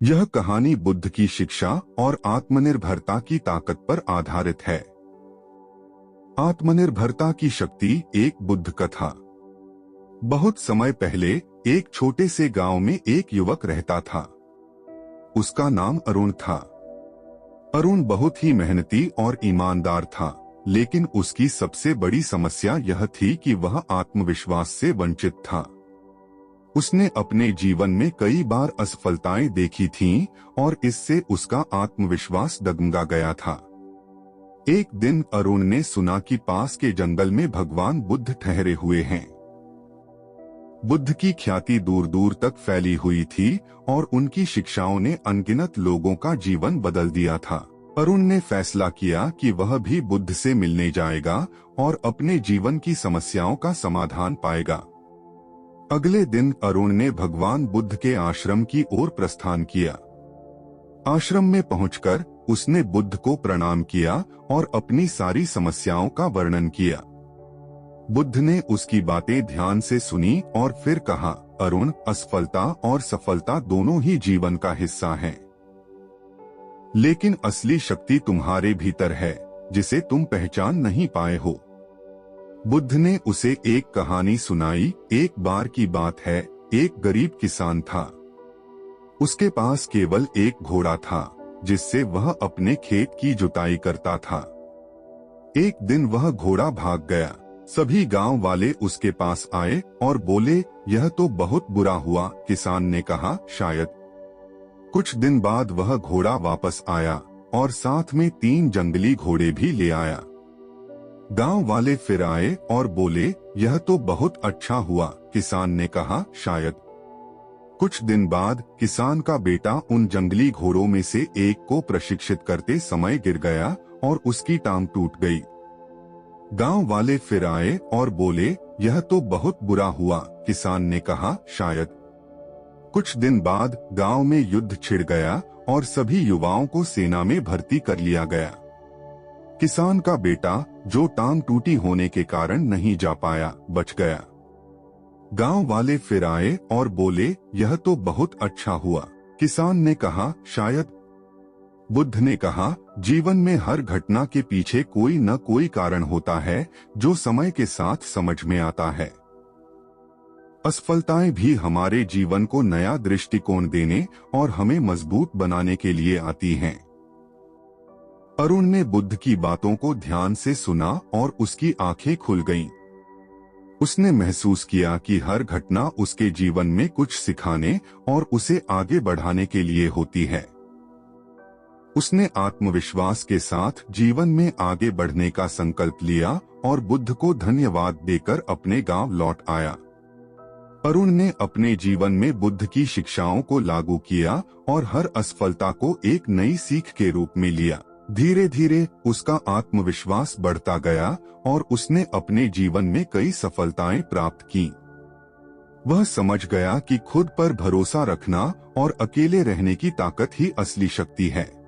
यह कहानी बुद्ध की शिक्षा और आत्मनिर्भरता की ताकत पर आधारित है। आत्मनिर्भरता की शक्ति। एक बुद्ध कथा। बहुत समय पहले एक छोटे से गांव में एक युवक रहता था। उसका नाम अरुण था। अरुण बहुत ही मेहनती और ईमानदार था, लेकिन उसकी सबसे बड़ी समस्या यह थी कि वह आत्मविश्वास से वंचित था। उसने अपने जीवन में कई बार असफलताएं देखी थीं और इससे उसका आत्मविश्वास डगमगा गया था। एक दिन अरुण ने सुना कि पास के जंगल में भगवान बुद्ध ठहरे हुए हैं। बुद्ध की ख्याति दूर दूर तक फैली हुई थी और उनकी शिक्षाओं ने अनगिनत लोगों का जीवन बदल दिया था। अरुण ने फैसला किया कि वह भी बुद्ध से मिलने जाएगा और अपने जीवन की समस्याओं का समाधान पाएगा। अगले दिन अरुण ने भगवान बुद्ध के आश्रम की ओर प्रस्थान किया। आश्रम में पहुंचकर उसने बुद्ध को प्रणाम किया और अपनी सारी समस्याओं का वर्णन किया। बुद्ध ने उसकी बातें ध्यान से सुनी और फिर कहा, अरुण, असफलता और सफलता दोनों ही जीवन का हिस्सा हैं। लेकिन असली शक्ति तुम्हारे भीतर है, जिसे तुम पहचान नहीं पाए हो। बुद्ध ने उसे एक कहानी सुनाई। एक बार की बात है, एक गरीब किसान था। उसके पास केवल एक घोड़ा था, जिससे वह अपने खेत की जुताई करता था। एक दिन वह घोड़ा भाग गया। सभी गांव वाले उसके पास आए और बोले, यह तो बहुत बुरा हुआ। किसान ने कहा, शायद। कुछ दिन बाद वह घोड़ा वापस आया और साथ में 3 जंगली घोड़े भी ले आया। गांव वाले फिर आए और बोले, यह तो बहुत अच्छा हुआ। किसान ने कहा, शायद। कुछ दिन बाद किसान का बेटा उन जंगली घोड़ों में से एक को प्रशिक्षित करते समय गिर गया और उसकी टांग टूट गई। गांव वाले फिर आए और बोले, यह तो बहुत बुरा हुआ। किसान ने कहा, शायद। कुछ दिन बाद गांव में युद्ध छिड़ गया और सभी युवाओं को सेना में भर्ती कर लिया गया। किसान का बेटा, जो टांग टूटी होने के कारण नहीं जा पाया, बच गया। गांव वाले फिर आए और बोले, यह तो बहुत अच्छा हुआ। किसान ने कहा, शायद। बुद्ध ने कहा, जीवन में हर घटना के पीछे कोई न कोई कारण होता है, जो समय के साथ समझ में आता है। असफलताएं भी हमारे जीवन को नया दृष्टिकोण देने और हमें मजबूत बनाने के लिए आती हैं। अरुण ने बुद्ध की बातों को ध्यान से सुना और उसकी आंखें खुल गईं। उसने महसूस किया कि हर घटना उसके जीवन में कुछ सिखाने और उसे आगे बढ़ाने के लिए होती है। उसने आत्मविश्वास के साथ जीवन में आगे बढ़ने का संकल्प लिया और बुद्ध को धन्यवाद देकर अपने गांव लौट आया। अरुण ने अपने जीवन में बुद्ध की शिक्षाओं को लागू किया और हर असफलता को एक नई सीख के रूप में लिया। धीरे धीरे उसका आत्मविश्वास बढ़ता गया और उसने अपने जीवन में कई सफलताएं प्राप्त की। वह समझ गया कि खुद पर भरोसा रखना और अकेले रहने की ताकत ही असली शक्ति है।